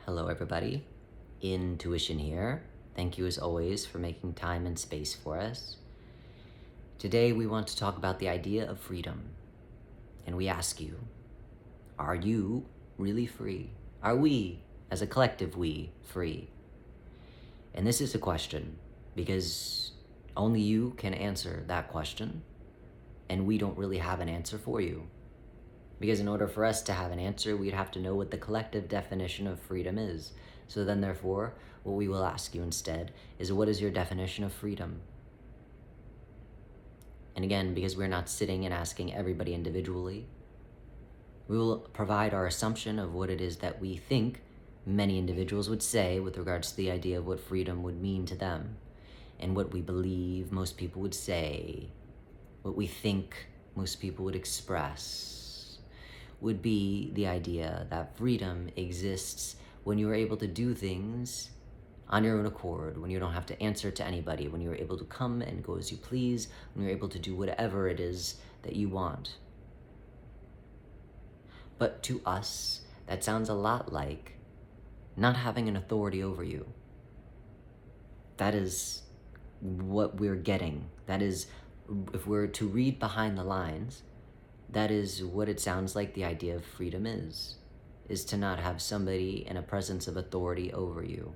Hello, everybody. Intuition here. Thank you, as always, for making time and space for us. Today, we want to talk about the idea of freedom. And we ask you, are you really free? Are we, as a collective we, free? And this is a question because only you can answer that question, and we don't really have an answer for you. Because in order for us to have an answer, we'd have to know what the collective definition of freedom is. So then, therefore, what we will ask you instead is, what is your definition of freedom? And again, because we're not sitting and asking everybody individually, we will provide our assumption of what it is that we think many individuals would say with regards to the idea of what freedom would mean to them, and what we believe most people would say, what we think most people would express, would be the idea that freedom exists when you are able to do things on your own accord, when you don't have to answer to anybody, when you're able to come and go as you please, when you're able to do whatever it is that you want. But to us, that sounds a lot like not having an authority over you. That is what we're getting. That is, if we're to read behind the lines, that is what it sounds like the idea of freedom is to not have somebody in a presence of authority over you,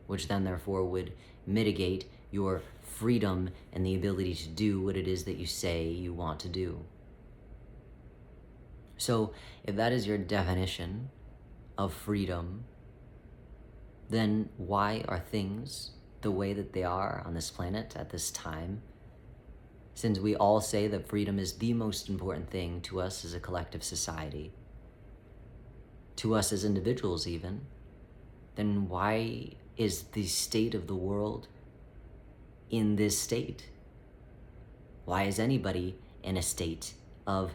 which then therefore would mitigate your freedom and the ability to do what it is that you say you want to do. So if that is your definition of freedom, then why are things the way that they are on this planet at this time? Since we all say that freedom is the most important thing to us as a collective society, to us as individuals even, then why is the state of the world in this state? Why is anybody in a state of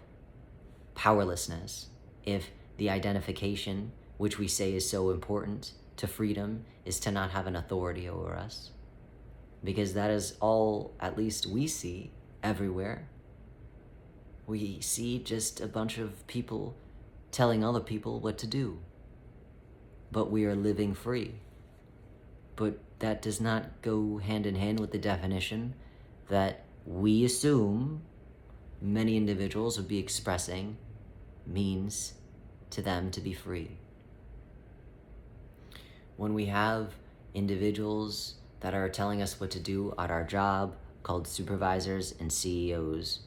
powerlessness if the identification, which we say is so important to freedom, is to not have an authority over us? Because that is all, at least we see, everywhere. We see just a bunch of people telling other people what to do. But we are living free. But that does not go hand in hand with the definition that we assume many individuals would be expressing means to them to be free. When we have individuals that are telling us what to do at our job, called supervisors and CEOs,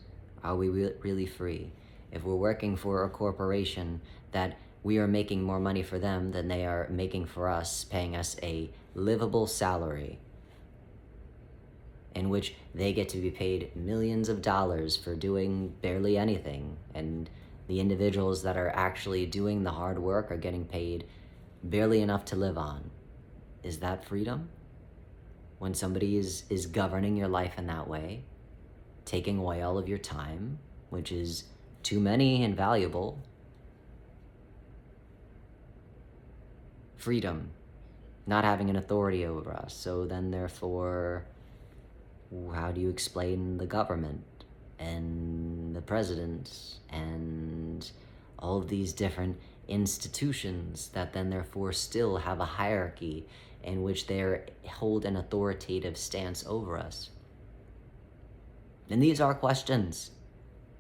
are we really free? If we're working for a corporation that we are making more money for them than they are making for us, paying us a livable salary, in which they get to be paid millions of dollars for doing barely anything, and the individuals that are actually doing the hard work are getting paid barely enough to live on, is that freedom? When somebody is governing your life in that way, taking away all of your time, which is too many and valuable. Freedom, not having an authority over us. So then therefore, how do you explain the government and the president and all of these different institutions that then therefore still have a hierarchy in which they hold an authoritative stance over us? And these are questions.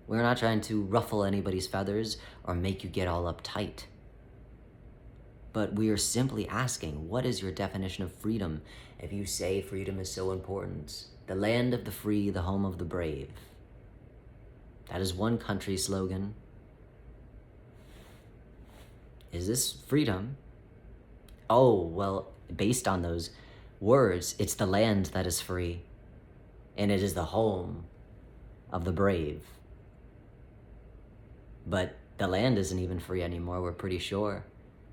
We're not trying to ruffle anybody's feathers or make you get all uptight. But we are simply asking, what is your definition of freedom if you say freedom is so important? The land of the free, the home of the brave. That is one country's slogan. Is this freedom? Oh, well, based on those words, it's the land that is free, and it is the home of the brave. But the land isn't even free anymore, we're pretty sure.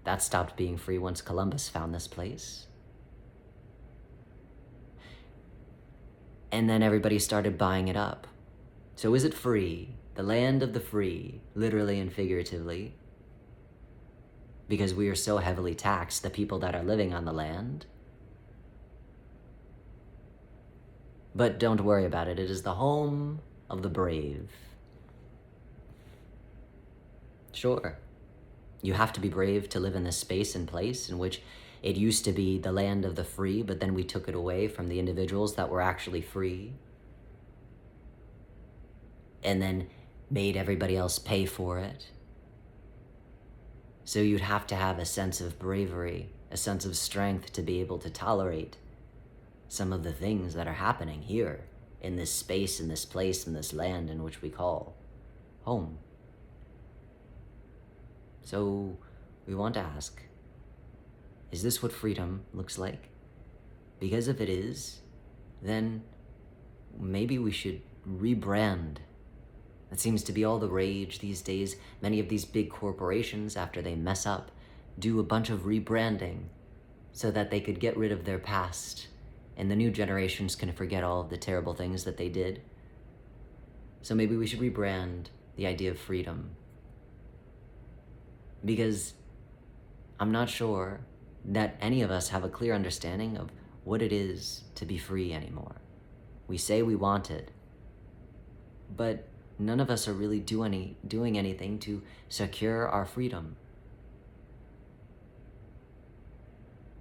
That stopped being free once Columbus found this place. And then everybody started buying it up. So is it free? The land of the free, literally and figuratively? Because we are so heavily taxed, the people that are living on the land. But don't worry about it. It is the home of the brave. Sure. You have to be brave to live in this space and place in which it used to be the land of the free, but then we took it away from the individuals that were actually free, and then made everybody else pay for it. So you'd have to have a sense of bravery, a sense of strength to be able to tolerate some of the things that are happening here in this space, in this place, in this land in which we call home. So we want to ask, is this what freedom looks like? Because if it is, then maybe we should rebrand. That seems to be all the rage these days. Many of these big corporations, after they mess up, do a bunch of rebranding so that they could get rid of their past, and the new generations can forget all of the terrible things that they did. So maybe we should rebrand the idea of freedom. Because I'm not sure that any of us have a clear understanding of what it is to be free anymore. We say we want it, but none of us are really doing anything to secure our freedom.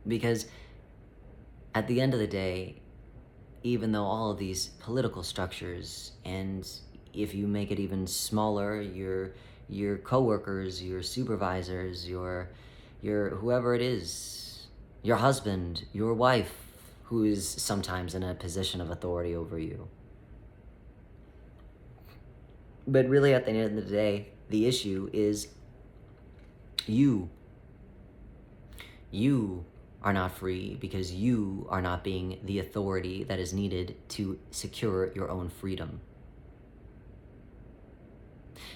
Because at the end of the day, even though all of these political structures, and if you make it even smaller, your coworkers, your supervisors, your whoever it is, your husband, your wife, who is sometimes in a position of authority over you. But really, at the end of the day, the issue is you. You are not free because you are not being the authority that is needed to secure your own freedom.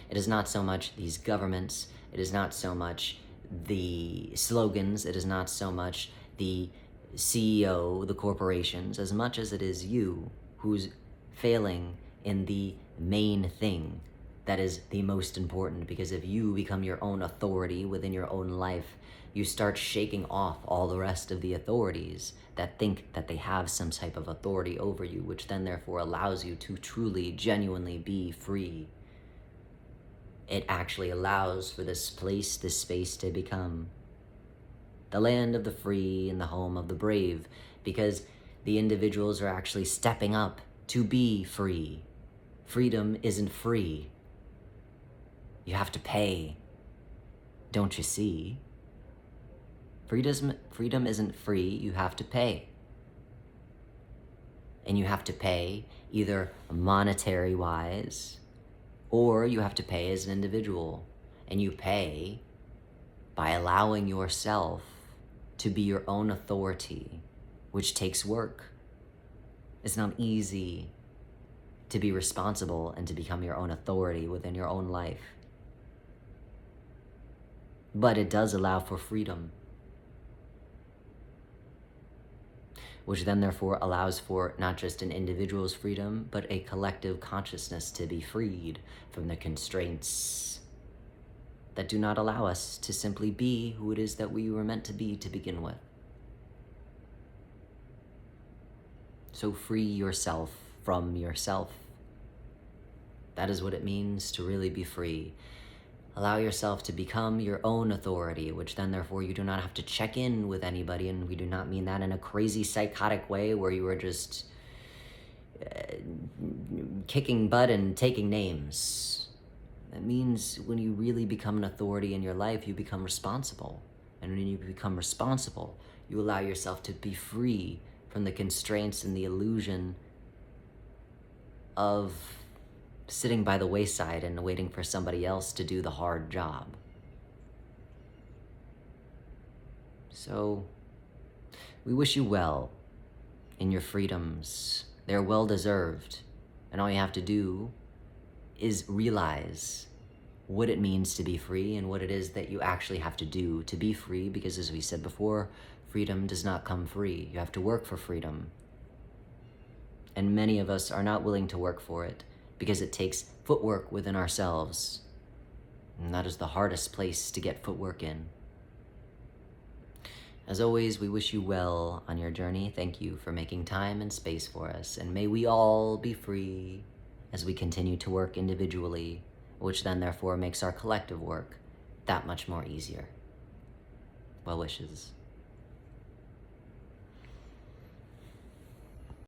It is not so much these governments, it is not so much the slogans, it is not so much the CEO, the corporations, as much as it is you who's failing in the main thing that is the most important. Because if you become your own authority within your own life, you start shaking off all the rest of the authorities that think that they have some type of authority over you, which then therefore allows you to truly, genuinely be free. It actually allows for this place, this space to become the land of the free and the home of the brave, because the individuals are actually stepping up to be free. Freedom isn't free. You have to pay. Don't you see? Freedom isn't free, you have to pay. And you have to pay either monetary-wise, or you have to pay as an individual. And you pay by allowing yourself to be your own authority, which takes work. It's not easy to be responsible and to become your own authority within your own life. But it does allow for freedom, which then therefore allows for not just an individual's freedom, but a collective consciousness to be freed from the constraints that do not allow us to simply be who it is that we were meant to be to begin with. So free yourself from yourself. That is what it means to really be free. Allow yourself to become your own authority, which then therefore you do not have to check in with anybody, and we do not mean that in a crazy psychotic way where you are just kicking butt and taking names. That means when you really become an authority in your life, you become responsible. And when you become responsible, you allow yourself to be free from the constraints and the illusion of sitting by the wayside and waiting for somebody else to do the hard job. So, we wish you well in your freedoms. They're well-deserved. And all you have to do is realize what it means to be free and what it is that you actually have to do to be free, because as we said before, freedom does not come free. You have to work for freedom. And many of us are not willing to work for it because it takes footwork within ourselves. And that is the hardest place to get footwork in. As always, we wish you well on your journey. Thank you for making time and space for us. And may we all be free as we continue to work individually, which then therefore makes our collective work that much more easier. Well wishes.